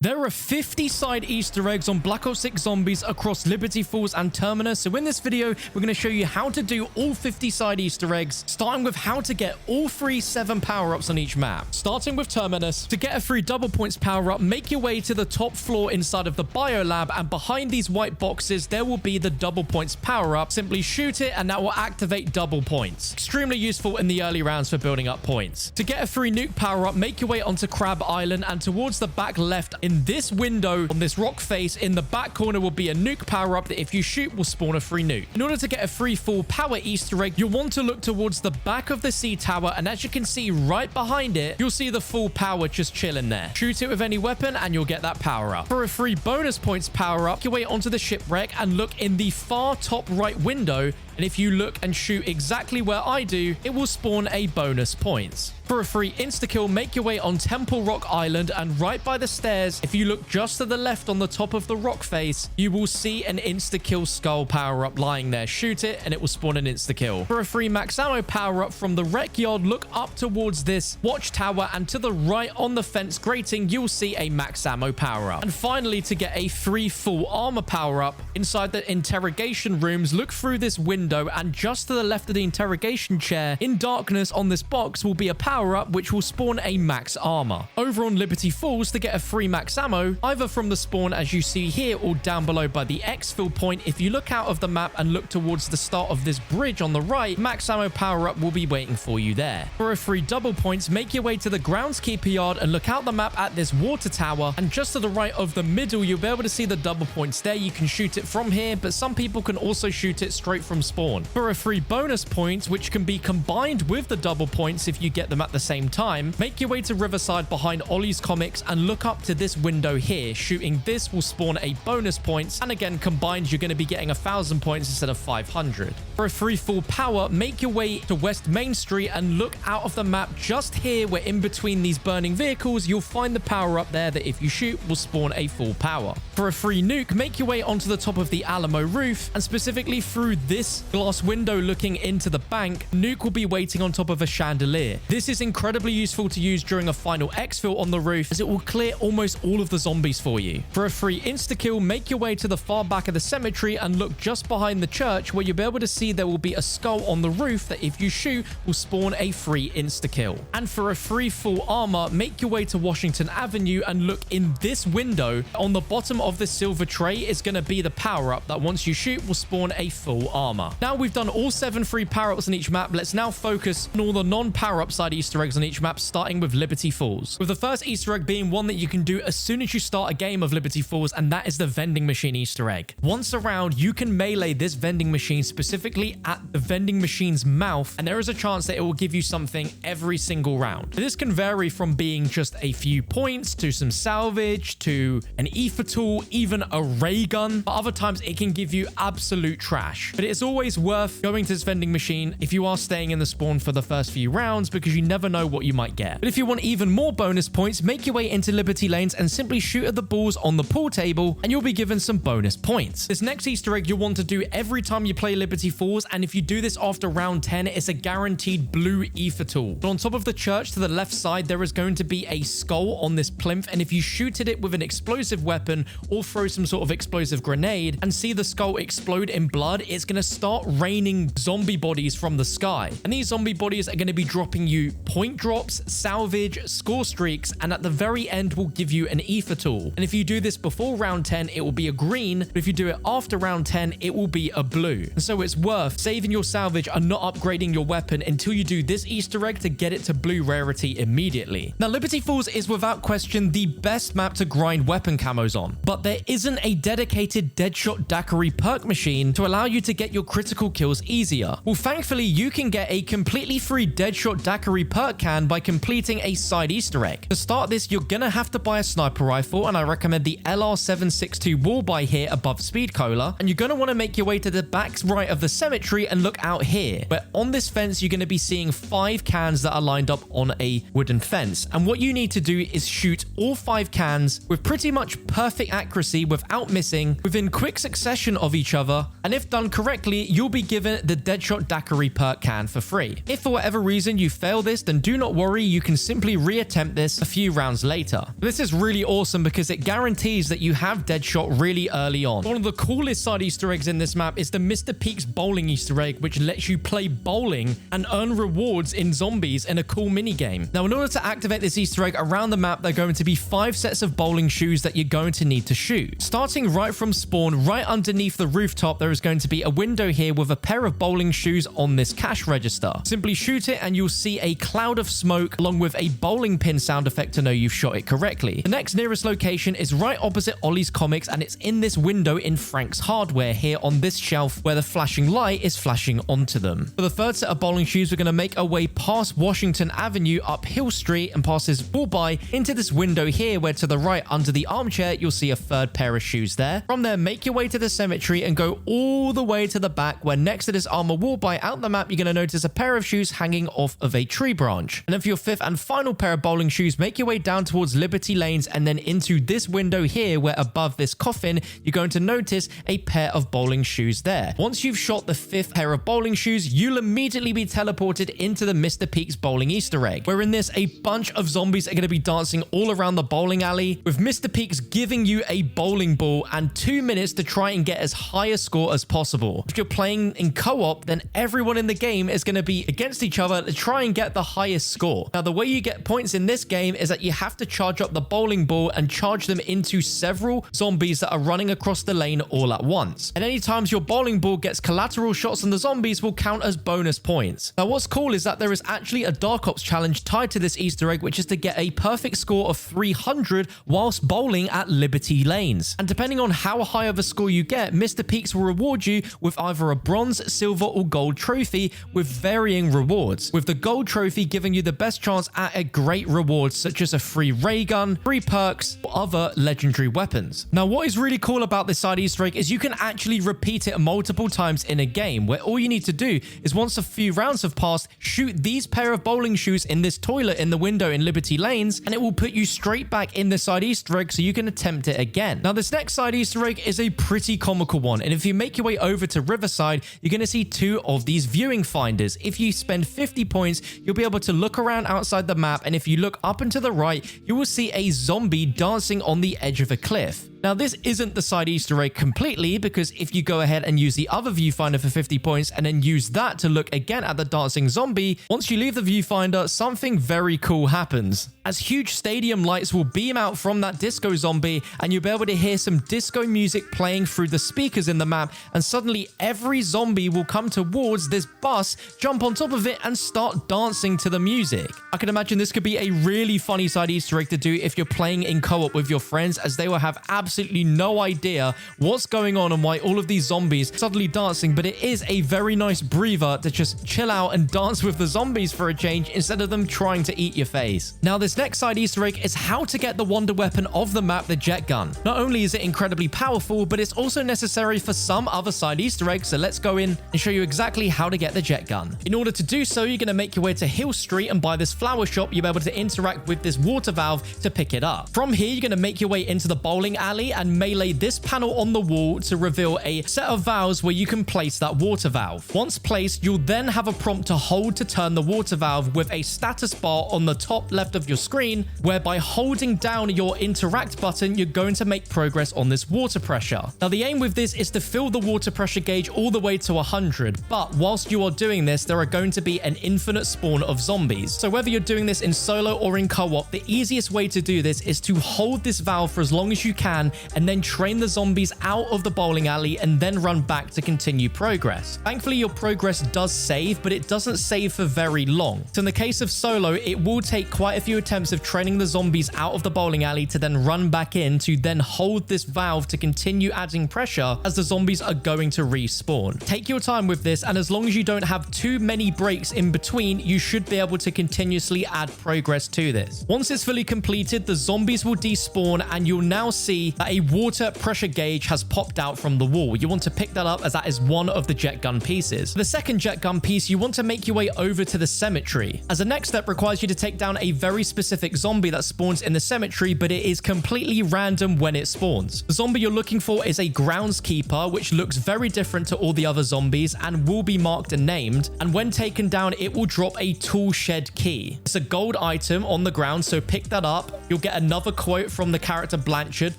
There are 50 side Easter eggs on Black Ops 6 zombies across Liberty Falls and Terminus. So in this video, we're going to show you how to do all 50 side Easter eggs, starting with how to get all free 7 power-ups on each map. Starting with Terminus, to get a free double points power-up, make your way to the top floor inside of the biolab, and behind these white boxes, there will be the double points power-up. Simply shoot it, and that will activate double points. Extremely useful in the early rounds for building up points. To get a free nuke power-up, make your way onto Crab Island, and towards the back left, in this window on this rock face in the back corner will be a nuke power-up that if you shoot will spawn a free nuke. In order to get a free full power Easter egg, you'll want to look towards the back of the sea tower, and as you can see right behind it, you'll see the full power just chilling there. Shoot it with any weapon and you'll get that power-up. For a free bonus points power-up, your way onto the shipwreck and look in the far top right window, and if you look and shoot exactly where I do, it will spawn a bonus points. For a free insta-kill, make your way on Temple Rock Island, and right by the stairs, if you look just to the left on the top of the rock face, you will see an insta-kill skull power-up lying there. Shoot it and it will spawn an insta-kill. For a free max ammo power-up from the wreck yard, look up towards this watchtower, and to the right on the fence grating, you'll see a max ammo power-up. And finally, to get a free full armor power-up, inside the interrogation rooms, look through this window, and just to the left of the interrogation chair, in darkness on this box, will be a power-up which will spawn a max armor. Over on Liberty Falls, to get a free max ammo, either from the spawn as you see here or down below by the exfil point, if you look out of the map and look towards the start of this bridge on the right, max ammo power-up will be waiting for you there. For a free double points, make your way to the groundskeeper yard and look out the map at this water tower, and just to the right of the middle, you'll be able to see the double points there. You can shoot it from here, but some people can also shoot it straight from spawn. For a free bonus points, which can be combined with the double points if you get them at the same time, make your way to Riverside behind Ollie's Comics and look up to this window here. Shooting this will spawn a bonus points, and again combined you're going to be getting 1,000 points instead of 500. For a free full power, make your way to West Main Street and look out of the map just here where in between these burning vehicles you'll find the power up there that if you shoot will spawn a full power. For a free nuke, make your way onto the top of the Alamo roof, and specifically through this glass window looking into the bank, nuke will be waiting on top of a chandelier. This is incredibly useful to use during a final exfil on the roof, as it will clear almost all of the zombies for you. For a free insta-kill, make your way to the far back of the cemetery and look just behind the church, where you'll be able to see there will be a skull on the roof that if you shoot will spawn a free insta-kill. And for a free full armor, make your way to Washington Avenue and look in this window. On the bottom of the silver tray is going to be the power-up that once you shoot will spawn a full armor. Now we've done all 7 free power-ups on each map, let's now focus on all the non-power-up side Easter eggs on each map, starting with Liberty Falls. With the first Easter egg being one that you can do as soon as you start a game of Liberty Falls, and that is the vending machine Easter egg. Once around, you can melee this vending machine specifically at the vending machine's mouth, and there is a chance that it will give you something every single round. This can vary from being just a few points to some salvage to an ether tool, even a ray gun, but other times it can give you absolute trash. But it's always worth going to this vending machine if you are staying in the spawn for the first few rounds, because you never know what you might get. But if you want even more bonus points, make your way into Liberty Lanes and simply shoot at the balls on the pool table, and you'll be given some bonus points. This next Easter egg you'll want to do every time you play Liberty Falls, and if you do this after round 10, it's a guaranteed blue ether tool. But on top of the church to the left side, there is going to be a skull on this plinth, and if you shoot at it with an explosive weapon or throw some sort of explosive grenade and see the skull explode in blood, it's going to start raining zombie bodies from the sky. And these zombie bodies are going to be dropping you point drops, salvage, score streaks, and at the very end will give you an ether tool. And if you do this before round 10, it will be a green, but if you do it after round 10, it will be a blue. And so it's worth saving your salvage and not upgrading your weapon until you do this Easter egg to get it to blue rarity immediately. Now, Liberty Falls is without question the best map to grind weapon camos on, but there isn't a dedicated Deadshot Daiquiri perk machine to allow you to get your critical kills easier. Well, thankfully, you can get a completely free Deadshot Daiquiri perk can by completing a side Easter egg. To start this, you're gonna have to buy a sniper rifle, and I recommend the LR762 wall buy here above Speed Cola, and you're gonna want to make your way to the back right of the cemetery and look out here, where on this fence you're gonna be seeing 5 cans that are lined up on a wooden fence, and what you need to do is shoot all 5 cans with pretty much perfect accuracy without missing within quick succession of each other, and if done correctly, you'll be given the Deadshot Daiquiri perk can for free. If for whatever reason you fail this, then do not worry, you can simply reattempt this a few rounds later. This is really awesome because it guarantees that you have Deadshot really early on. One of the coolest side Easter eggs in this map is the Mr. Peaks bowling Easter egg, which lets you play bowling and earn rewards in zombies in a cool mini game. Now, in order to activate this Easter egg around the map, there are going to be 5 sets of bowling shoes that you're going to need to shoot. Starting right from spawn, right underneath the rooftop, there is going to be a window here with a pair of bowling shoes on this cash register. Simply shoot it and you'll see a cloud of smoke along with a bowling pin sound effect to know you've shot it correctly. The next nearest location is right opposite Ollie's Comics, and it's in this window in Frank's Hardware here on this shelf where the flashing light is flashing onto them. For the third set of bowling shoes, we're going to make our way past Washington Avenue up Hill Street and past this wall by into this window here where to the right under the armchair you'll see a third pair of shoes there. From there, make your way to the cemetery and go all the way to the back where next to this armor wall by out the map you're going to notice a pair of shoes hanging off of a tree branch. And then for your fifth and final pair of bowling shoes, make your way down towards Liberty Lanes and then into this window here where above this coffin you're going to notice a pair of bowling shoes there. Once you've shot the fifth pair of bowling shoes, you'll immediately be teleported into the Mr. Peaks bowling Easter egg, where in this a bunch of zombies are going to be dancing all around the bowling alley, with Mr. Peaks giving you a bowling ball and 2 minutes to try and get as high a score as possible. If you're playing in co-op, then everyone in the game is going to be against each other to try and get the highest score. Now, the way you get points in this game is that you have to charge up the bowling ball and charge them into several zombies that are running across the lane all at once. And any times your bowling ball gets collateral shots on the zombies will count as bonus points. Now, what's cool is that there is actually a Dark Ops challenge tied to this Easter egg, which is to get a perfect score of 300 whilst bowling at Liberty Lanes. And depending on how high of a score you get, Mr. Peaks will reward you with either a bronze, silver, or gold trophy with varying rewards, with the gold trophy giving you the best chance at a great rewards such as a free ray gun, free perks, or other legendary weapons. Now, what is really cool about this side Easter egg is you can actually repeat it multiple times in a game, where all you need to do is once a few rounds have passed, shoot these pair of bowling shoes in this toilet in the window in Liberty Lanes, and it will put you straight back in the side Easter egg so you can attempt it again. Now, this next side Easter egg is a pretty comical one, and if you make your way over to Riverside, you're going to see 2 of these viewing finders. If you spend 50 points, you'll be able to look around outside the map, and if you look up and to the right, you will see a zombie dancing on the edge of a cliff. Now, this isn't the side Easter egg completely, because if you go ahead and use the other viewfinder for 50 points and then use that to look again at the dancing zombie, once you leave the viewfinder, something very cool happens. As huge stadium lights will beam out from that disco zombie, and you'll be able to hear some disco music playing through the speakers in the map, and suddenly every zombie will come towards this bus, jump on top of it, and start dancing to the music. I can imagine this could be a really funny side Easter egg to do if you're playing in co-op with your friends, as they will have absolutely no idea what's going on and why all of these zombies suddenly dancing, but it is a very nice breather to just chill out and dance with the zombies for a change instead of them trying to eat your face. Now, this next side Easter egg is how to get the wonder weapon of the map, the jet gun. Not only is it incredibly powerful, but it's also necessary for some other side Easter eggs, so let's go in and show you exactly how to get the jet gun. In order to do so, you're going to make your way to Hill Street, and by this flower shop, you'll be able to interact with this water valve to pick it up. From here, you're going to make your way into the bowling alley and melee this panel on the wall to reveal a set of valves where you can place that water valve. Once placed, you'll then have a prompt to hold to turn the water valve with a status bar on the top left of your screen, where by holding down your interact button, you're going to make progress on this water pressure. Now, the aim with this is to fill the water pressure gauge all the way to 100, but whilst you are doing this, there are going to be an infinite spawn of zombies. So whether you're doing this in solo or in co-op, the easiest way to do this is to hold this valve for as long as you can and then train the zombies out of the bowling alley and then run back to continue progress. Thankfully, your progress does save, but it doesn't save for very long. So in the case of solo, it will take quite a few attempts of training the zombies out of the bowling alley to then run back in to then hold this valve to continue adding pressure as the zombies are going to respawn. Take your time with this, and as long as you don't have too many breaks in between, you should be able to continuously add progress to this. Once it's fully completed, the zombies will despawn, and you'll now see that a water pressure gauge has popped out from the wall. You want to pick that up as that is one of the jet gun pieces. For the second jet gun piece, you want to make your way over to the cemetery, as the next step requires you to take down a very specific zombie that spawns in the cemetery, but it is completely random when it spawns. The zombie you're looking for is a groundskeeper, which looks very different to all the other zombies and will be marked and named, and when taken down, it will drop a tool shed key. It's a gold item on the ground, so pick that up. You'll get another quote from the character Blanchard,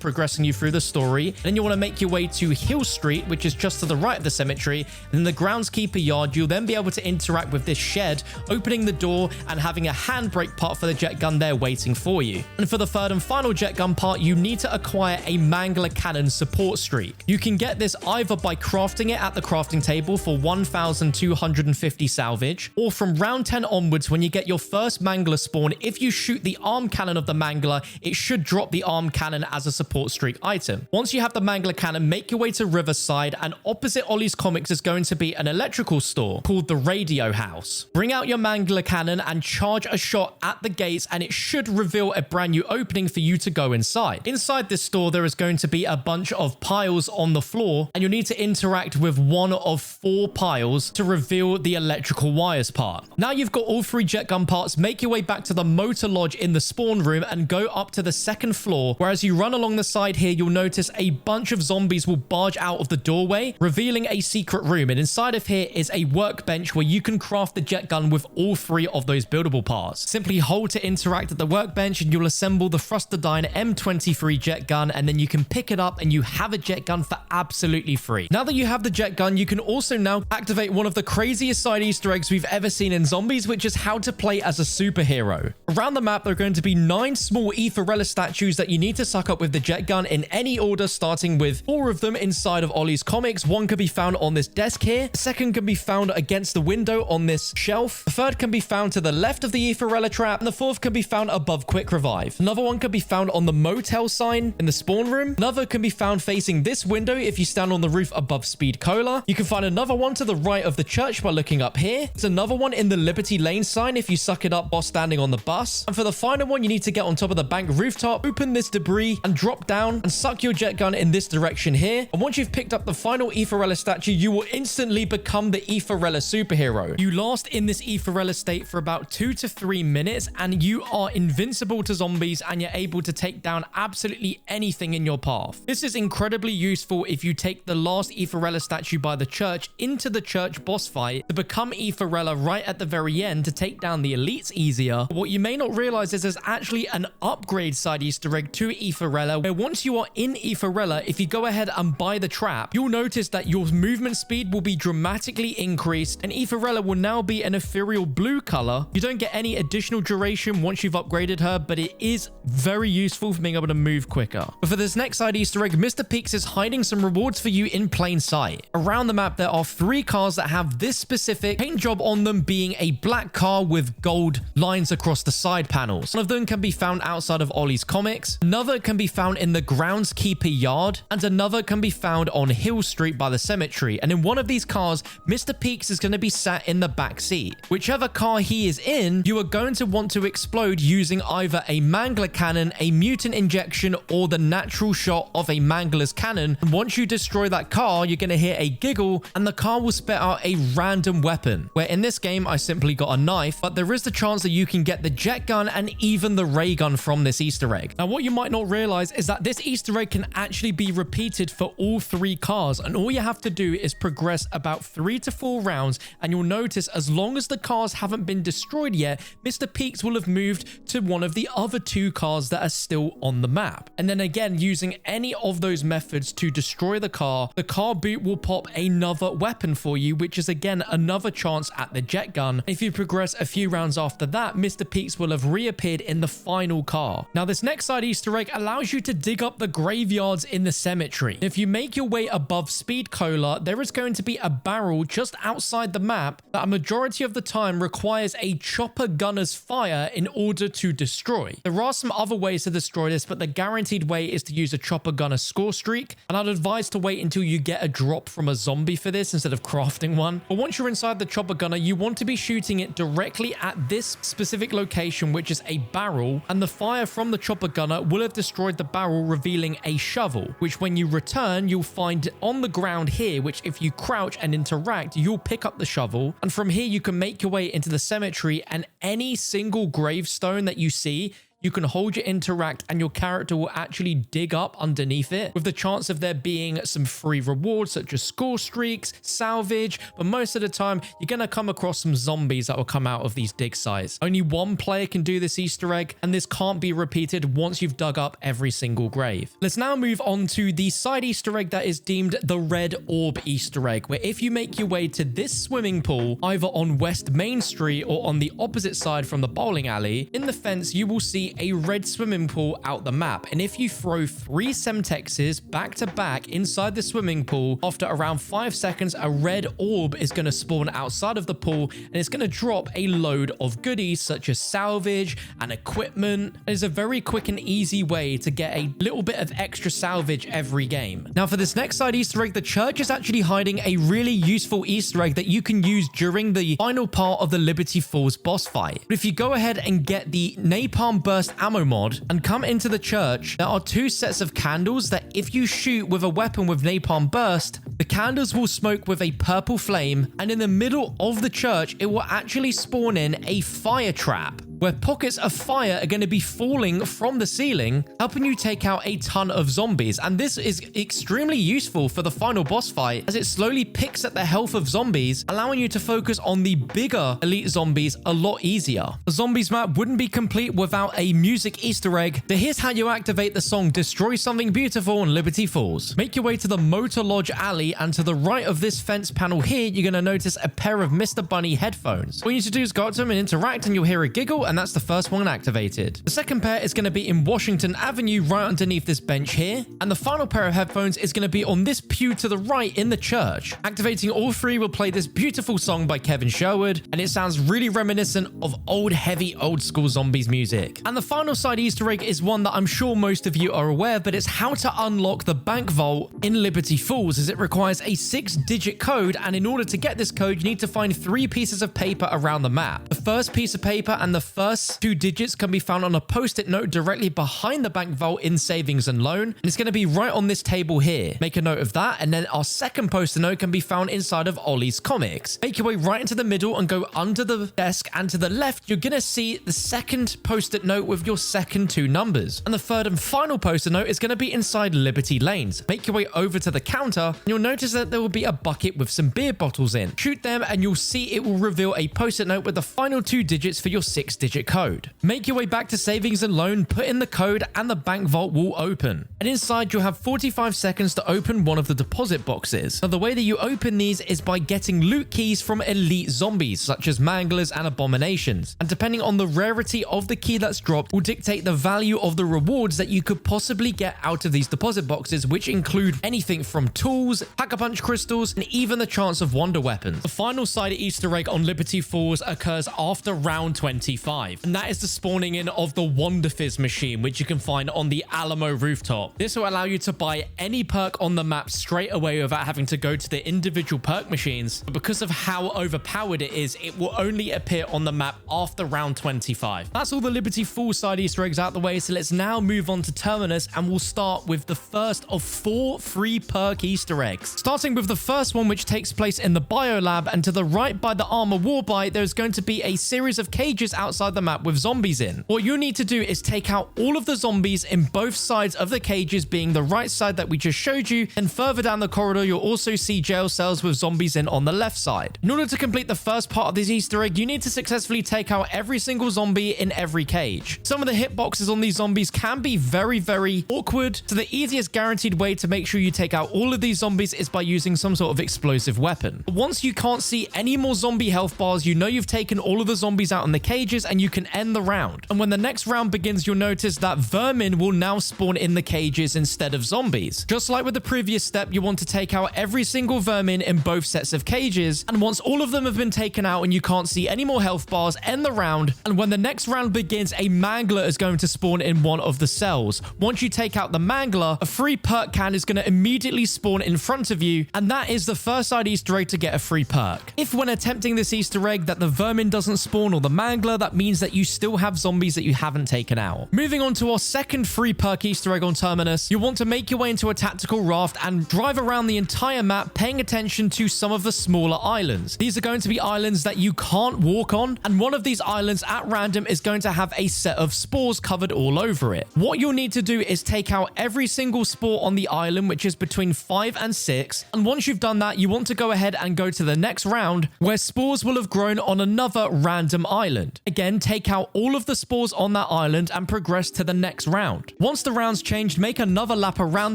progressing you through the story. Then you want to make your way to Hill Street, which is just to the right of the cemetery. And in the groundskeeper yard, you'll then be able to interact with this shed, opening the door and having a handbrake part for the jet gun there waiting for you. And for the third and final jet gun part, you need to acquire a Mangler Cannon support streak. You can get this either by crafting it at the crafting table for 1,250 salvage, or from round 10 onwards when you get your first Mangler spawn. If you shoot the arm cannon of the Mangler, it should drop the arm cannon as a support streak item. Once you have the Mangler Cannon, make your way to Riverside, and opposite Ollie's Comics is going to be an electrical store called the Radio House. Bring out your Mangler Cannon and charge a shot at the gates, and it should reveal a brand new opening for you to go inside. Inside this store, there is going to be a bunch of piles on the floor, and you'll need to interact with one of 4 piles to reveal the electrical wires part. Now you've got all 3 jet gun parts, make your way back to the motor lodge in the spawn room and go up to the second floor, where as you run along the side here, you'll notice a bunch of zombies will barge out of the doorway, revealing a secret room. And inside of here is a workbench where you can craft the jet gun with all 3 of those buildable parts. Simply hold to interact at the workbench and you'll assemble the Thrusterdyne M23 jet gun, and then you can pick it up and you have a jet gun for absolutely free. Now that you have the jet gun, you can also now activate one of the craziest side Easter eggs we've ever seen in zombies, which is how to play as a superhero. Around the map, there are going to be 9 small Aetherella statues that you need to suck up with the jet gun in any order, starting with 4 of them inside of Ollie's Comics. 1 can be found on this desk here. The second can be found against the window on this shelf. The third can be found to the left of the Aetherella trap. And the fourth can be found above Quick Revive. Another one can be found on the motel sign in the spawn room. Another can be found facing this window if you stand on the roof above Speed Cola. You can find another one to the right of the church by looking up here. There's another one in the Liberty Lane sign if you suck it up while standing on the bus. And for the final one, you need to get on top of the bank rooftop, open this debris and drop down and suck your jet gun in this direction here. And once you've picked up the final Aetherella statue, you will instantly become the Aetherella superhero. You last in this Aetherella state for about 2 to 3 minutes, and you are invincible to zombies and you're able to take down absolutely anything in your path. This is incredibly useful if you take the last Aetherella statue by the church into the church boss fight to become Aetherella right at the very end to take down the elites easier. But what you may not realize is there's actually an upgrade side Easter egg to Aetherella, where once you are in Aetherella, if you go ahead and buy the trap, you'll notice that your movement speed will be dramatically increased, and Aetherella will now be an ethereal blue color. You don't get any additional duration once you've upgraded her, but it is very useful for being able to move quicker. But for this next side Easter egg, Mr. Peaks is hiding some rewards for you in plain sight. Around the map, there are 3 cars that have this specific paint job on them, being a black car with gold lines across the side panels. One of them can be found outside of Ollie's Comics. Another can be found in the groundskeeper yard, and another can be found on Hill Street by the cemetery. And in one of these cars, Mr. Peaks is going to be sat in the back seat. Whichever car he is in, you are going to want to explode using either a Mangler cannon, a mutant injection, or the natural shot of a Mangler's cannon. And once you destroy that car, you're going to hear a giggle and the car will spit out a random weapon, where in this game I simply got a knife, but there is the chance that you can get the jet gun and even the ray gun from this Easter egg. Now what you might not realize is that this Easter egg can actually be repeated for all 3 cars, and all you have to do is progress about 3 to 4 rounds, and you'll notice as long as the cars haven't been destroyed yet, Mr. Peaks will have moved to one of the other 2 cars that are still on the map. And then again, using any of those methods to destroy the car boot will pop another weapon for you, which is again another chance at the jet gun. If you progress a few rounds after that, Mr. Peaks will have reappeared in the final car. Now this next side Easter egg allows you to dig up the graveyards in the cemetery. If you make your way above Speed Cola, there is going to be a barrel just outside the map that a majority of the time requires a chopper gunner's fire in order to destroy. There are some other ways to destroy this, but the guaranteed way is to use a chopper gunner score streak, and I'd advise to wait until you get a drop from a zombie for this instead of crafting one. But once you're inside the chopper gunner, you want to be shooting it directly at this specific location, which is a barrel, and the fire from the chopper gunner will have destroyed the barrel, revealing a shovel, which when you return, you'll find on the ground here, which if you crouch and interact, you'll pick up the shovel. And from here, you can make your way into the cemetery, and any single gravestone that you see, you can hold your interact and your character will actually dig up underneath it, with the chance of there being some free rewards such as score streaks, salvage, but most of the time you're going to come across some zombies that will come out of these dig sites. Only one player can do this Easter egg, and this can't be repeated once you've dug up every single grave. Let's now move on to the side Easter egg that is deemed the Red Orb Easter egg, where if you make your way to this swimming pool, either on West Main Street or on the opposite side from the bowling alley, in the fence you will see a red swimming pool out the map. And if you throw 3 Semtexes back to back inside the swimming pool, after around 5 seconds, a red orb is going to spawn outside of the pool, and it's going to drop a load of goodies such as salvage and equipment. It's a very quick and easy way to get a little bit of extra salvage every game. Now for this next side Easter egg, the church is actually hiding a really useful Easter egg that you can use during the final part of the Liberty Falls boss fight. But if you go ahead and get the Napalm Burst Ammo mod and come into the church, there are 2 sets of candles that if you shoot with a weapon with Napalm Burst, the candles will smoke with a purple flame, and in the middle of the church, it will actually spawn in a fire trap, where pockets of fire are going to be falling from the ceiling, helping you take out a ton of zombies. And this is extremely useful for the final boss fight, as it slowly picks at the health of zombies, allowing you to focus on the bigger elite zombies a lot easier. The zombies map wouldn't be complete without a music Easter egg, so here's how you activate the song Destroy Something Beautiful on Liberty Falls. Make your way to the Motor Lodge alley, and to the right of this fence panel here, you're going to notice a pair of Mr. Bunny headphones. All you need to do is go up to them and interact, and you'll hear a giggle, and that's the first one activated. The second pair is going to be in Washington Avenue, right underneath this bench here, and the final pair of headphones is going to be on this pew to the right in the church. Activating all 3 will play this beautiful song by Kevin Sherwood, and it sounds really reminiscent of old heavy old school zombies music. And the final side Easter egg is one that I'm sure most of you are aware, but it's how to unlock the bank vault in Liberty Falls, as it requires a 6-digit code, and in order to get this code you need to find 3 pieces of paper around the map. The first piece of paper and the first 2 digits can be found on a post-it note directly behind the bank vault in savings and loan, and it's going to be right on this table here. Make a note of that, and then our second post-it note can be found inside of Ollie's comics. Make your way right into the middle and go under the desk, and to the left you're going to see the second post-it note with your second 2 numbers, and the third and final post-it note is going to be inside Liberty Lanes. Make your way over to the counter, and you'll notice that there will be a bucket with some beer bottles in. Shoot them and you'll see it will reveal a post-it note with the final 2 digits for your 6-digit code. Make your way back to savings and loan, put in the code, and the bank vault will open. And inside you'll have 45 seconds to open one of the deposit boxes. Now the way that you open these is by getting loot keys from elite zombies such as manglers and abominations, and depending on the rarity of the key that's dropped will dictate the value of the rewards that you could possibly get out of these deposit boxes, which include anything from tools, Pack-a-Punch crystals, and even the chance of wonder weapons. The final side Easter egg on Liberty Falls occurs after round 25, and that is the spawning in of the Wunderfizz machine, which you can find on the Alamo rooftop. This will allow you to buy any perk on the map straight away without having to go to the individual perk machines, but because of how overpowered it is, it will only appear on the map after round 25. That's all the Liberty Falls side Easter eggs out the way, so let's now move on to Terminus, and we'll start with the first of 4 free perk Easter eggs. Starting with the first one, which takes place in the Biolab, and to the right by the Armor Warbite, there's going to be a series of cages outside the map with zombies in. What you need to do is take out all of the zombies in both sides of the cages, being the right side that we just showed you, and further down the corridor you'll also see jail cells with zombies in on the left side. In order to complete the first part of this Easter egg, you need to successfully take out every single zombie in every cage. Some of the hitboxes on these zombies can be very awkward, so the easiest guaranteed way to make sure you take out all of these zombies is by using some sort of explosive weapon. But once you can't see any more zombie health bars, you know you've taken all of the zombies out in the cages and you can end the round. And when the next round begins, you'll notice that vermin will now spawn in the cages instead of zombies. Just like with the previous step, you want to take out every single vermin in both sets of cages, and once all of them have been taken out and you can't see any more health bars, end the round. And when the next round begins, a mangler is going to spawn in one of the cells. Once you take out the mangler, a free perk can is going to immediately spawn in front of you, and that is the first side Easter egg to get a free perk. If when attempting this Easter egg that the vermin doesn't spawn or the mangler, that means that you still have zombies that you haven't taken out. Moving on to our second free perk Easter egg on Terminus, you want to make your way into a tactical raft and drive around the entire map, paying attention to some of the smaller islands. These are going to be islands that you can't walk on, and one of these islands at random is going to have a set of spores covered all over it. What you'll need to do is take out every single spore on the island, which is between 5 and 6, and once you've done that, you want to go ahead and go to the next round where spores will have grown on another random island. Again, take out all of the spores on that island and progress to the next round. Once the round's changed, make another lap around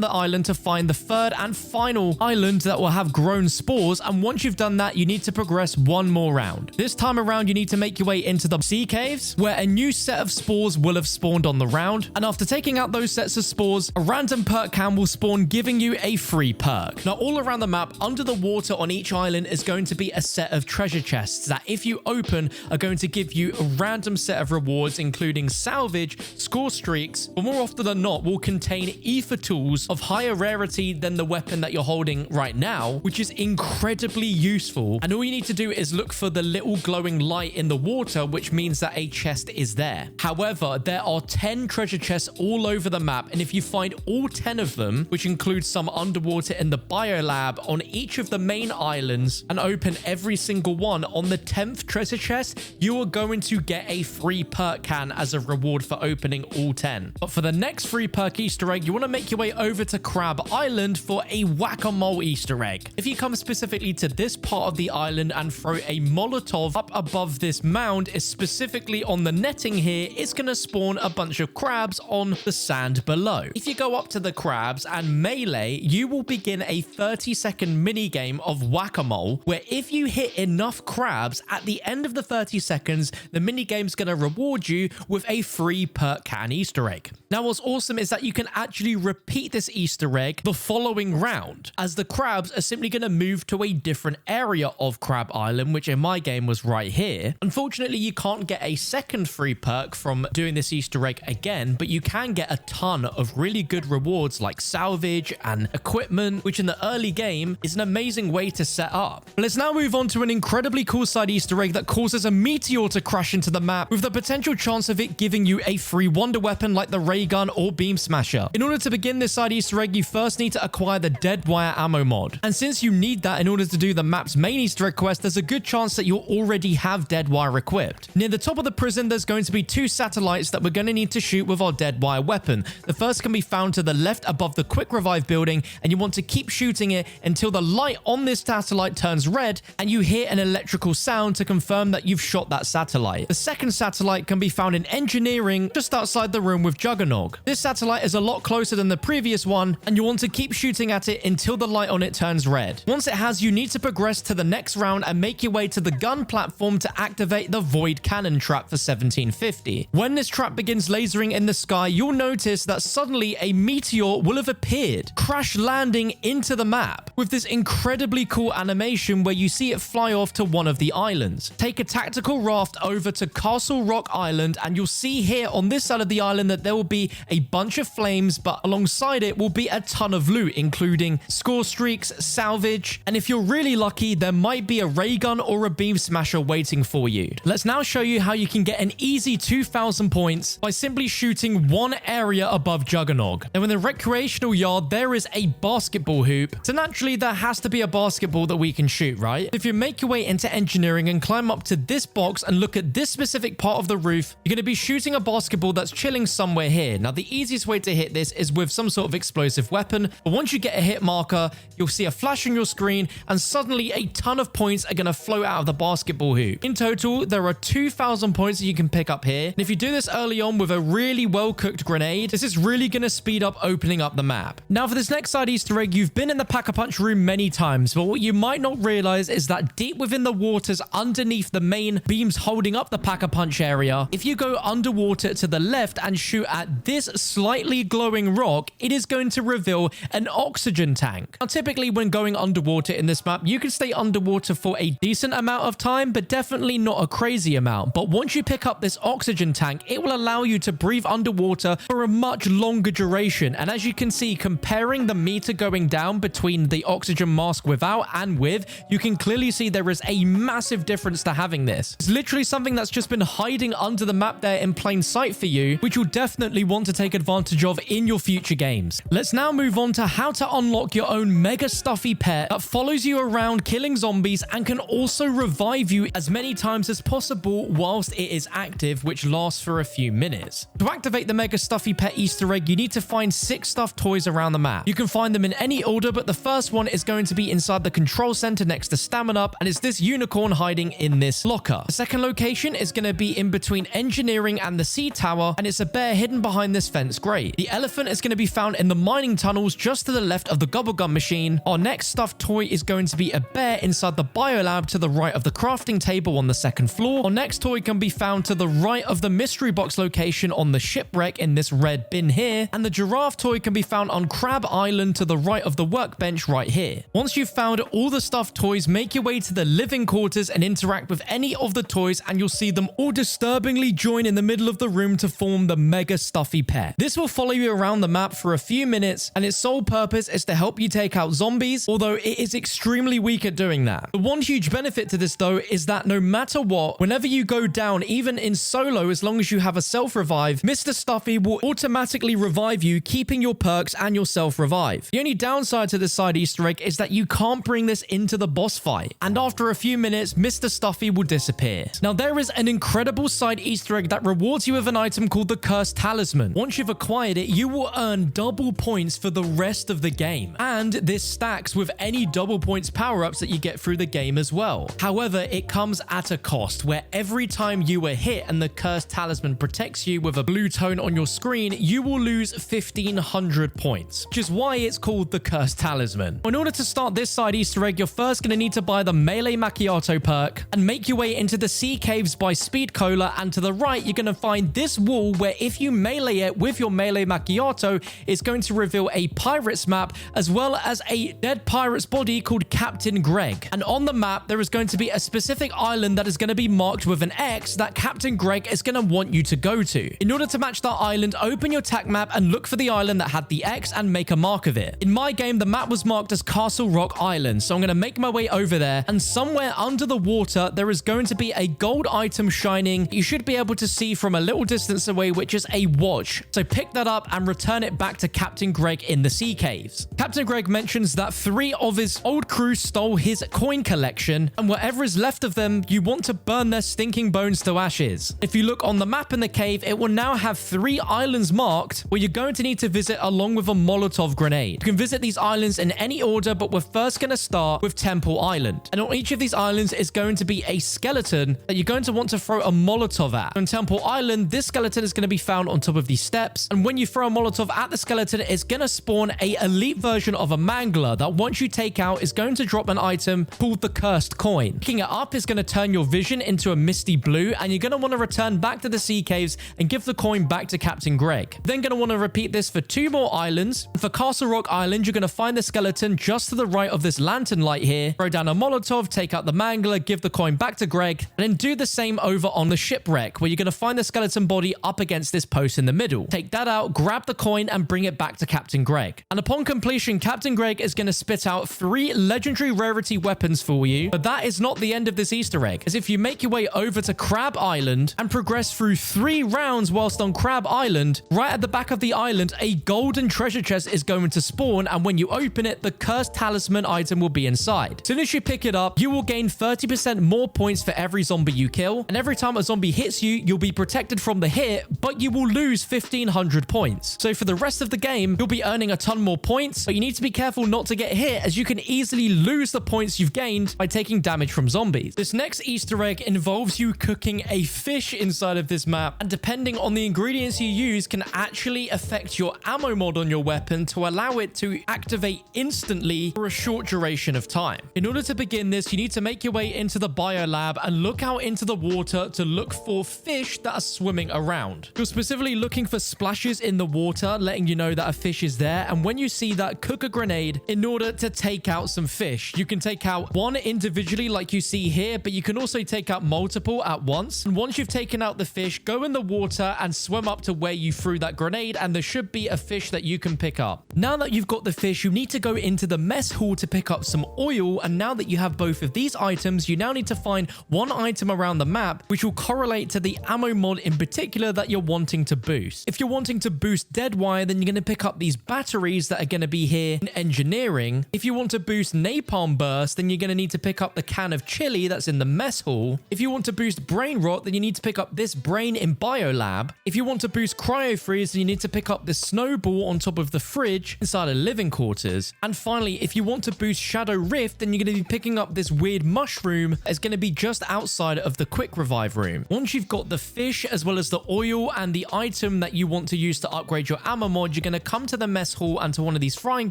the island to find the third and final island that will have grown spores, and once you've done that, you need to progress one more round. This time around, you need to make your way into the sea caves where a new set of spores will have spawned on the round, and after taking out those sets of spores, a random perk can will spawn, giving you a free perk. Now, all around the map, under the water on each island is going to be a set of treasure chests that if you open are going to give you a random set of rewards, including salvage, score streaks, but more often than not will contain ether tools of higher rarity than the weapon that you're holding right now, which is incredibly useful. And all you need to do is look for the little glowing light in the water, which means that a chest is there. However, there are 10 treasure chests all over the map, and if you find all 10 of them, which includes some underwater in the biolab on each of the main islands, and open every single one, on the 10th treasure chest, you are going to get a free perk can as a reward for opening all 10. But for the next free perk Easter egg, you want to make your way over to Crab Island for a whack-a-mole Easter egg. If you come specifically to this part of the island and throw a Molotov up above this mound, is specifically on the netting here, it's going to spawn a bunch of crabs on the sand below. If you go up to the crabs and melee, you will begin a 30-second minigame of whack-a-mole, where if you hit enough crabs at the end of the 30 seconds, the minigame's going to reward you with a free perk can Easter egg. Now, what's awesome is that you can actually repeat this Easter egg the following round, as the crabs are simply going to move to a different area of Crab Island, which in my game was right here. Unfortunately, you can't get a second free perk from doing this Easter egg again, but you can get a ton of really good rewards like salvage and equipment, which in the early game is an amazing way to set up. But let's now move on to an incredibly cool side Easter egg that causes a meteor to crash into the map, with the potential chance of it giving you a free wonder weapon like the ray gun or Beamsmasher. In order to begin this side Easter egg, you first need to acquire the dead wire ammo mod. And since you need that in order to do the map's main Easter egg quest, there's a good chance that you'll already have dead wire equipped. Near the top of the prison, there's going to be 2 satellites that we're going to need to shoot with our dead wire weapon. The first can be found to the left above the quick revive building, and you want to keep shooting it until the light on this satellite turns red and you hear an electrical sound to confirm that you've shot that satellite. The second satellite can be found in engineering just outside the room with Juggernog. This satellite is a lot closer than the previous one, and you want to keep shooting at it until the light on it turns red. Once it has, you need to progress to the next round and make your way to the gun platform to activate the void cannon trap for 1750. When this trap begins lasering in the sky, you'll notice that suddenly a meteor will have appeared, crash landing into the map with this incredibly cool animation where you see it fly off to one of the islands. Take a tactical raft over to Castle Rock Island, and you'll see here on this side of the island that there will be a bunch of flames, but alongside it will be a ton of loot, including score streaks, salvage, and if you're really lucky, there might be a ray gun or a Beamsmasher waiting for you. Let's now show you how you can get an easy 2,000 points by simply shooting one area above Juggernog. Now, in the recreational yard, there is a basketball hoop, so naturally there has to be a basketball that we can shoot, right? If you make your way into engineering and climb up to this box and look at this specific part of the roof, you're going to be shooting a basketball that's chilling somewhere here. Now, the easiest way to hit this is with some sort of explosive weapon, but once you get a hit marker, you'll see a flash on your screen, and suddenly a ton of points are going to flow out of the basketball hoop. In total, there are 2,000 points that you can pick up here, and if you do this early on with a really well-cooked grenade, this is really going to speed up opening up the map. Now, for this next side Easter egg, you've been in the Pack-a-Punch room many times, but what you might not realize is that deep within the waters underneath the main beams holding up the Pack-a-Punch area, if you go underwater to the left and shoot at this slightly glowing rock, it is going to reveal an oxygen tank. Now, typically when going underwater in this map, you can stay underwater for a decent amount of time, but definitely not a crazy amount. But once you pick up this oxygen tank, it will allow you to breathe underwater for a much longer duration. And as you can see, comparing the meter going down between the oxygen mask without and with, you can clearly see there is a massive difference to having this. It's literally something that's just been hiding under the map there in plain sight for you, which you'll definitely want to take advantage of in your future games. Let's now move on to how to unlock your own mega stuffy pet that follows you around killing zombies and can also revive you as many times as possible whilst it is active, which lasts for a few minutes. To activate the mega stuffy pet Easter egg, you need to find 6 stuffed toys around the map. You can find them in any order, but the first one is going to be inside the control center next to Stamina Up, and it's this unicorn hiding in this locker. The second location is going to be in between engineering and the sea tower, and it's a bear hidden behind this fence grate. The elephant is going to be found in the mining tunnels just to the left of the bubblegum machine. Our next stuffed toy is going to be a bear inside the biolab to the right of the crafting table on the second floor. Our next toy can be found to the right of the mystery box location on the shipwreck in this red bin here, and the giraffe toy can be found on Crab Island to the right of the workbench right here. Once you've found all the stuffed toys, make your way to the living quarters and interact with any of the toys, and you'll see them all disturbingly join in the middle of the room to form the mega stuffy pet. This will follow you around the map for a few minutes, and its sole purpose is to help you take out zombies, although it is extremely weak at doing that. The one huge benefit to this though is that no matter what, whenever you go down, even in solo, as long as you have a self-revive, Mr. Stuffy will automatically revive you, keeping your perks and your self-revive. The only downside to this side Easter egg is that you can't bring this into the boss fight, and after a few minutes, Mr. Stuffy will disappear. Now, there is an incredible side Easter egg that rewards you with an item called the Cursed Talisman. Once you've acquired it, you will earn double points for the rest of the game, and this stacks with any double points power-ups that you get through the game as well. However, it comes at a cost, where every time you are hit and the Cursed Talisman protects you with a blue tone on your screen, you will lose 1,500 points, which is why it's called the Cursed Talisman. In order to start this side Easter egg, you're first going to need to buy the Melee Macchiato perk and make your way into the sea caves by Speed Cola, and to the right, you're going to find this wall where if you melee it with your Melee Macchiato, it's going to reveal a pirates map as well as a dead pirate's body called Captain Greg. And on the map, there is going to be a specific island that is going to be marked with an X that Captain Greg is going to want you to go to. In order to match that island, open your tac map and look for the island that had the X and make a mark of it. In my game, the map was marked as Castle Rock Island, so I'm going to make my way over there, and somewhere under the water, there is going to be a gold item shining. You should be able to see from a little distance away, which is a watch. So pick that up and return it back to Captain Greg in the sea caves. Captain Greg mentions that 3 of his old crew stole his coin collection, and whatever is left of them, you want to burn their stinking bones to ashes. If you look on the map in the cave, it will now have 3 islands marked where you're going to need to visit along with a Molotov grenade. You can visit these islands in any order, but we're first going to start with Temple Island. And on each of these islands is going to be a skeleton that you're going to want to throw a Molotov at. On Temple Island, this skeleton is going to be found on top of these steps, and when you throw a Molotov at the skeleton, it's going to spawn a elite version of a mangler that once you take out is going to drop an item called the Cursed Coin. Picking it up is going to turn your vision into a misty blue, and you're going to want to return back to the sea caves and give the coin back to Captain Greg. Then going to want to repeat this for 2 more islands. For Castle Rock Island, you're going to find the skeleton just to the right of this lantern light here. Throw down a Molotov, take out the mangler, give the coin back to Greg, and then do the same over on the shipwreck, where you're going to find the skeleton body up against this post in the middle. Take that out, grab the coin, and bring it back to Captain Greg. And upon completion, Captain Greg is going to spit out 3 legendary rarity weapons for you. But that is not the end of this Easter egg, as if you make your way over to Crab Island and progress through 3 rounds whilst on Crab Island, right at the back of the island, a golden treasure chest is going to spawn, and when you open it, the Cursed Talisman item will be inside. As soon as you pick it up, you will gain 30% more points for every zombie you kill, and every time a zombie hits you, you'll be protected from the hit, but you will lose 1,500 points. So for the rest of the game, you'll be earning a ton more points, but you need to be careful not to get hit, as you can easily lose the points you've gained by taking damage from zombies. This next Easter egg involves you cooking a fish inside of this map, and depending on the ingredients you use can actually affect your ammo mod on your weapon to allow it to activate instantly for a short duration of time. In order to begin this, you need to make your way into the biolab and look out into the water to look for fish that are swimming around. You're specifically looking for splashes in the water, letting you know that a fish is there, and when you see that, cook a grenade in order to take out some fish. You can take out 1 individually like you see here, but you can also take out multiple at once. And once you've taken out the fish, go in the water and swim up to where you threw that grenade, and there should be a fish that you can pick up. Now that you've got the fish, you need to go into the mess hall to pick up some oil, and now that you have both of these items, you now need to find 1 item around the map map, which will correlate to the ammo mod in particular that you're wanting to boost. If you're wanting to boost dead wire, then you're going to pick up these batteries that are going to be here in engineering. If you want to boost napalm burst, then you're going to need to pick up the can of chili that's in the mess hall. If you want to boost brain rot, then you need to pick up this brain in biolab. If you want to boost cryo freeze, then you need to pick up the snowball on top of the fridge inside of living quarters. And finally, if you want to boost shadow rift, then you're going to be picking up this weird mushroom that's going to be just outside of the quick revive room. Once you've got the fish as well as the oil and the item that you want to use to upgrade your ammo mod, you're going to come to the mess hall and to one of these frying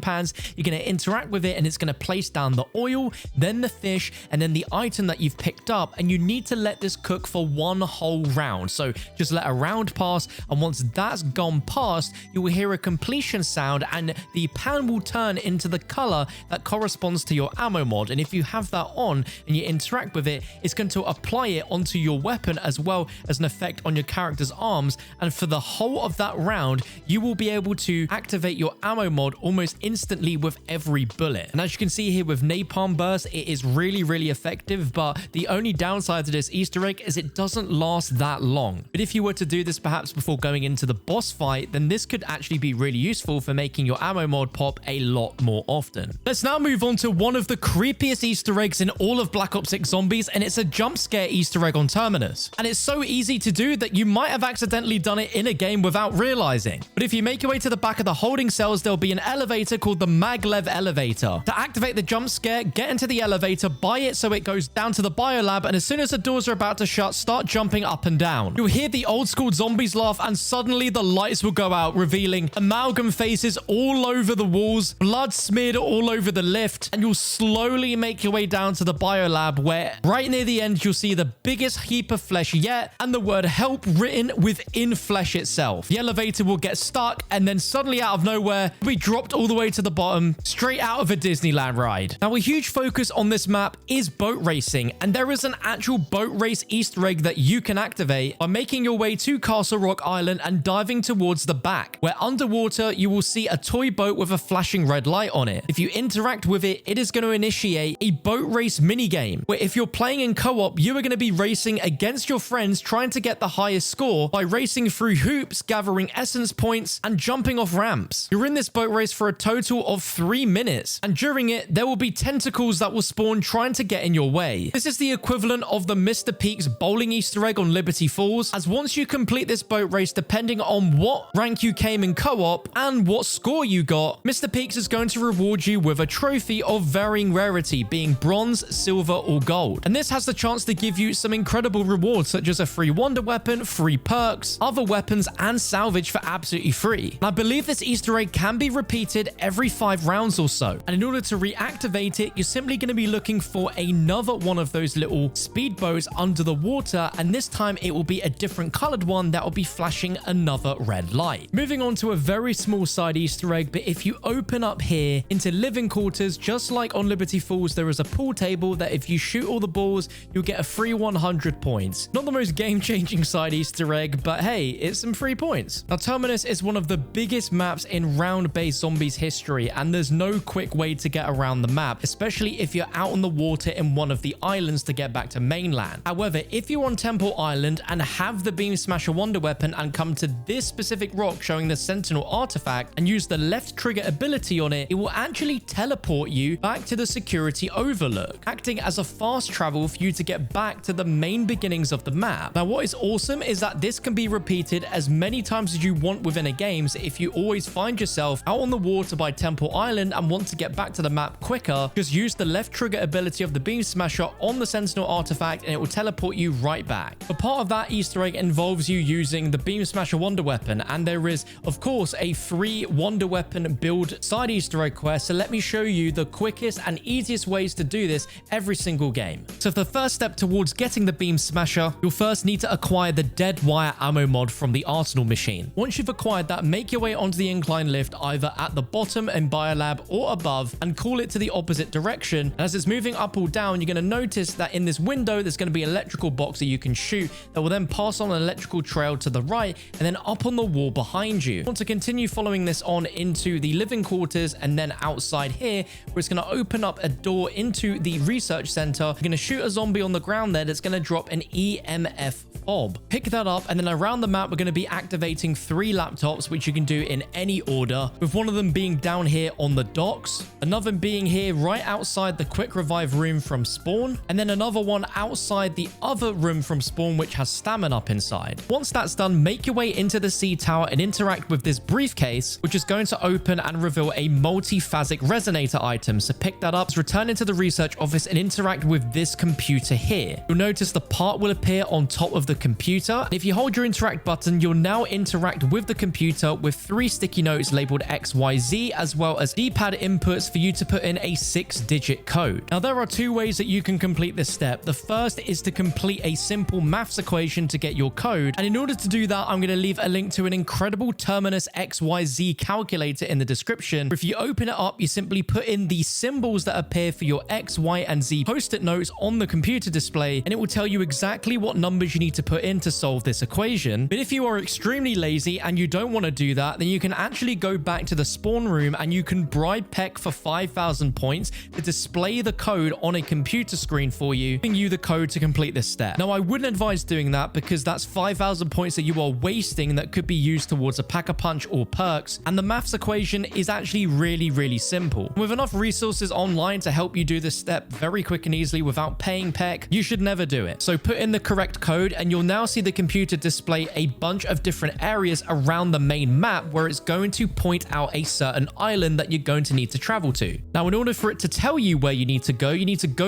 pans. You're going to interact with it and it's going to place down the oil, then the fish, and then the item that you've picked up. And you need to let this cook for one whole round. So just let a round pass, and once that's gone past, you will hear a completion sound and the pan will turn into the color that corresponds to your ammo mod. And if you have that on and you interact with it, it's going to apply it onto your weapon as well as an effect on your character's arms. And for the whole of that round, you will be able to activate your ammo mod almost instantly with every bullet. And as you can see here with napalm burst, it is really effective, but the only downside to this Easter egg is it doesn't last that long. But if you were to do this perhaps before going into the boss fight, then this could actually be really useful for making your ammo mod pop a lot more often. Let's now move on to one of the creepiest Easter eggs in all of Black Ops 6 Zombies, and it's a jump scare Easter egg on Terminus. And it's so easy to do that you might have accidentally done it in a game without realizing. But if you make your way to the back of the holding cells, there'll be an elevator called the maglev elevator. To activate the jump scare, get into the elevator, buy it so it goes down to the biolab, and as soon as the doors are about to shut, start jumping up and down. You'll hear the old school zombies laugh, and suddenly the lights will go out, revealing amalgam faces all over the walls, blood smeared all over the lift, and you'll slowly make your way down to the biolab, where right near the end you'll see the biggest heap of flesh yet and the word help written within flesh itself. The elevator will get stuck, and then suddenly out of nowhere you'll be dropped all the way to the bottom, straight out of a Disneyland ride. Now, a huge focus on this map is boat racing, and there is an actual boat race Easter egg that you can activate by making your way to Castle Rock Island and diving towards the back, where underwater you will see a toy boat with a flashing red light on it. If you interact with it, it is going to initiate a boat race minigame, where if you're playing in co-op, you are going to be racing against your friends trying to get the highest score by racing through hoops, gathering essence points, and jumping off ramps. You're in this boat race for a total of 3 minutes, and during it, there will be tentacles that will spawn trying to get in your way. This is the equivalent of the Mr. Peaks bowling Easter egg on Liberty Falls, as once you complete this boat race, depending on what rank you came in co-op and what score you got, Mr. Peaks is going to reward you with a trophy of varying rarity, being bronze, silver, or gold. And this has the chance to give you some incredible rewards, such as a free wonder weapon, free perks, other weapons, and salvage for absolutely free. And I believe this Easter egg can be repeated every 5 rounds or so. And in order to reactivate it, you're simply going to be looking for another one of those little speedboats under the water, and this time it will be a different colored one that will be flashing another red light. Moving on to a very small side Easter egg, but if you open up here into living quarters, just like on Liberty Falls, there is a pool table that if you shoot all the balls, you'll get a free 100 points. Not the most game-changing side Easter egg, but hey, it's some free points. Now, Terminus is one of the biggest maps in round-based zombies history, and there's no quick way to get around the map, especially if you're out on the water in one of the islands to get back to mainland. However, if you're on Temple Island and have the Beamsmasher wonder weapon and come to this specific rock showing the Sentinel artifact and use the left trigger ability on it, it will actually teleport you back to the security overlook, acting as a fast travel for you to get back to the main beginnings of the map. Now, what is awesome is that this can be repeated as many times as you want within a game, so if you always find yourself out on the water by Temple Island and want to get back to the map quicker, just use the left trigger ability of the Beamsmasher on the Sentinel artifact and it will teleport you right back. But part of that Easter egg involves you using the Beamsmasher wonder weapon, and there is, of course, a free wonder weapon build side Easter egg quest, so let me show you the quickest and easiest ways to do this every single game. So for the first step towards getting the Beamsmasher, you'll first need to acquire the dead wire ammo mod from the Arsenal machine. Once you've acquired that, make your way onto the incline lift either at the bottom in Biolab or above and call it to the opposite direction. And as it's moving up or down, you're going to notice that in this window there's going to be an electrical box that you can shoot that will then pass on an electrical trail to the right and then up on the wall behind you. You want to continue following this on into the living quarters and then outside here where it's going to open up a door into the research center. You're going to shoot a zombie on the ground there that's going to drop an EMF fob. Pick that up, and then around the map, we're going to be activating 3 laptops, which you can do in any order, with one of them being down here on the docks, another being here right outside the quick revive room from spawn, and then another one outside the other room from spawn, which has stamina up inside. Once that's done, make your way into the C tower and interact with this briefcase, which is going to open and reveal a multiphasic resonator item. So pick that up, return into the research office, and interact with this computer here. You'll notice the part will appear on top of the computer. And if you hold your interact button, you'll now interact with the computer with 3 sticky notes labeled XYZ, as well as D-pad inputs for you to put in a 6-digit code. Now, there are 2 ways that you can complete this step. The first is to complete a simple maths equation to get your code. And in order to do that, I'm going to leave a link to an incredible Terminus XYZ calculator in the description. If you open it up, you simply put in the symbols that appear for your X, Y, and Z post-it notes on the computer display, and it will tell you exactly what numbers you need to put in to solve this equation. But if you are extremely lazy and you don't want to do that, then you can actually go back to the spawn room and you can bribe Perk for 5,000 points to display the code on a computer screen for you, giving you the code to complete this step. Now, I wouldn't advise doing that because that's 5,000 points that you are wasting that could be used towards a pack-a-punch or perks, and the maths equation is actually really simple. With enough resources online to help you do this step very quick and easily without paying Perk, you should never do it. So put in the correct code and you'll now see the computer display a bunch of different areas around the main map where it's going to point out a certain island that you're going to need to travel to. Now, in order for it to tell you where you need to go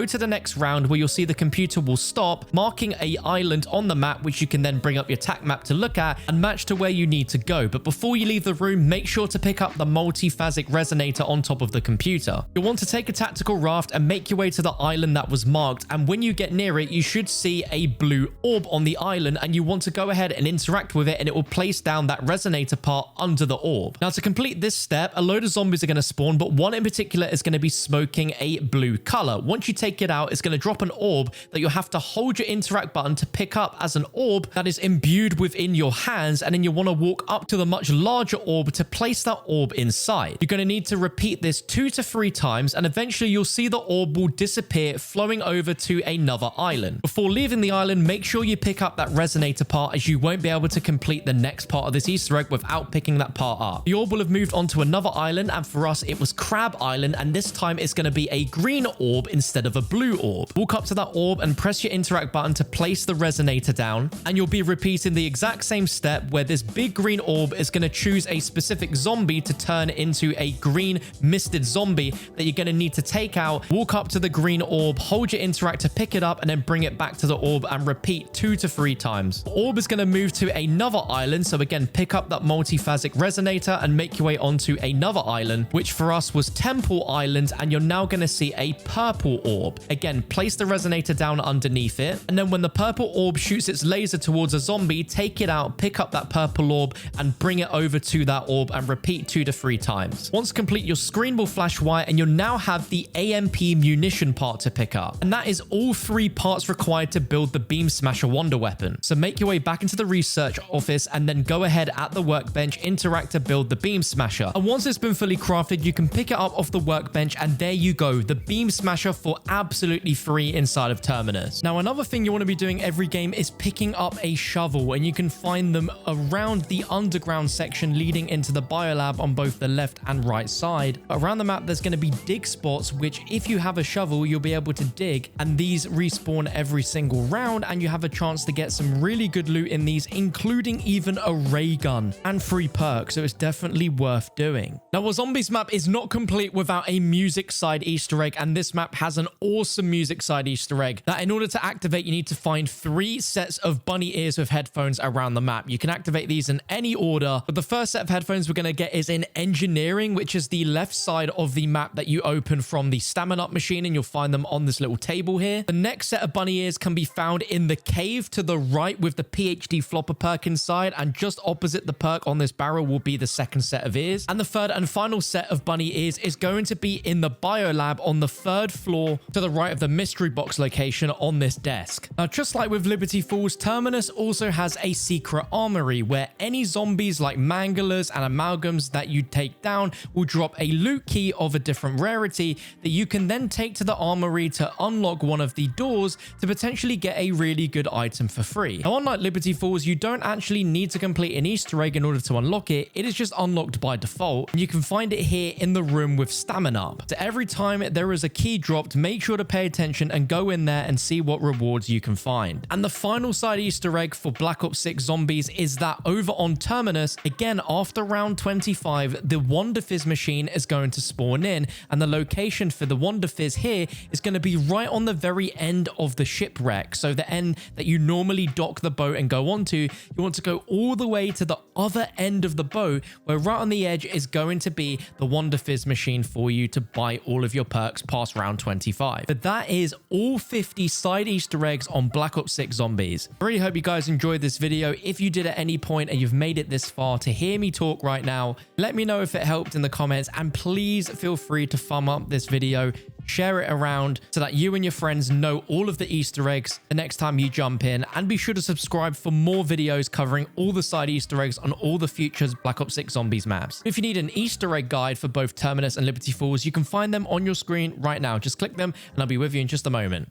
to the next round, where you'll see the computer will stop, marking a island on the map, which you can then bring up your tac map to look at and match to where you need to go. But before you leave the room, make sure to pick up the multiphasic resonator on top of the computer. You'll want to take a tactical raft and make your way to the island that was marked, and when you get near it, you should see a blue orb on the island, and you want to go ahead and interact with it, and it will place down that resonator part under the orb. Now, to complete this step, a load of zombies are going to spawn, but one in particular is going to be smoking a blue color. Once you take it out, it's going to drop an orb that you'll have to hold your interact button to pick up as an orb that is imbued within your hands, and then you want to walk up to the much larger orb to place that orb inside. You're going to need to repeat this 2 to 3 times, and eventually you'll see the orb will disappear, flowing over to another island. Before leaving the island, make sure you pick up that resonator part, as you won't be able to complete the next part of this Easter egg without picking that part up. The orb will have moved onto another island, and for us it was Crab Island, and this time it's going to be a green orb instead of a blue orb. Walk up to that orb and press your interact button to place the resonator down, and you'll be repeating the exact same step where this big green orb is going to choose a specific zombie to turn into a green misted zombie that you're going to need to take out. Walk up to the green orb, hold your interact to pick it up, and then bring it back to the orb and repeat 2 to 3 times. The orb is going to move to another island, so again, pick up that multiphasic resonator and make your way onto another island, which for us was Temple Island, and you're now going to see a purple orb. Again, place the resonator down underneath it, and then when the purple orb shoots its laser towards a zombie, take it out, pick up that purple orb, and bring it over to that orb and repeat 2 to 3 times. Once complete, your screen will flash white, and you'll now have the AMP munition part to pick up, and that is all 3 parts required to build the Beamsmasher wonder weapon. So make your way back into the research office and then go ahead at the workbench, interact to build the Beamsmasher. And once it's been fully crafted, you can pick it up off the workbench, and there you go, the Beamsmasher for absolutely free inside of Terminus. Now, another thing you want to be doing every game is picking up a shovel, and you can find them around the underground section leading into the biolab on both the left and right side. Around the map, there's going to be dig spots, which if you have a shovel, you'll be able to dig, and these respawn every single round, and you have a chance to get some really good loot in these, including even a ray gun and free perks, so it's definitely worth doing. Now, a zombies map is not complete without a music side Easter egg, and this map has an awesome music side Easter egg that in order to activate, you need to find 3 sets of bunny ears with headphones around the map. You can activate these in any order, but the first set of headphones we're going to get is in engineering, which is the left side of the map that you open from the stamina up machine, and you'll find them on this little table here. The next set of bunny ears can be found in the cave to the right with the PhD flopper perk inside, and just opposite the perk on this barrel will be the second set of ears. And the third and final set of bunny ears is going to be in the biolab on the 3rd floor to the right of the mystery box location on this desk. Now, just like with Liberty Falls, Terminus also has a secret armory where any zombies like manglers and amalgams that you take down will drop a loot key of a different rarity that you can then take to the armory to unlock one of the doors to potentially get a really good item for free. Now, unlike Liberty Falls, you don't actually need to complete an Easter egg in order to unlock it. It is just unlocked by default, and you can find it here in the room with stamina. So every time there is a key dropped, make sure to pay attention and go in there and see what rewards you can find. And the final side Easter egg for Black Ops 6 Zombies is that over on Terminus, again after round 25, the Wunderfizz machine is going to spawn in, and the location for the Wunderfizz here is going to be right on the very end of the shipwreck. So the end that you normally dock the boat and go onto, you want to go all the way to the other end of the boat, where right on the edge is going to be the Wunderfizz machine for you to buy all of your perks past round 25. But that is all 50 side Easter eggs on Black Ops 6 Zombies. I really hope you guys enjoyed this video. If you did at any point and you've made it this far to hear me talk right now, let me know if it helped in the comments, and please feel free to thumb up this video, share it around so that you and your friends know all of the Easter eggs the next time you jump in, and be sure to subscribe for more videos covering all the side Easter eggs on all the future Black Ops 6 Zombies maps. If you need an Easter egg guide for both Terminus and Liberty Falls, you can find them on your screen right now. Just click them and I'll be with you in just a moment.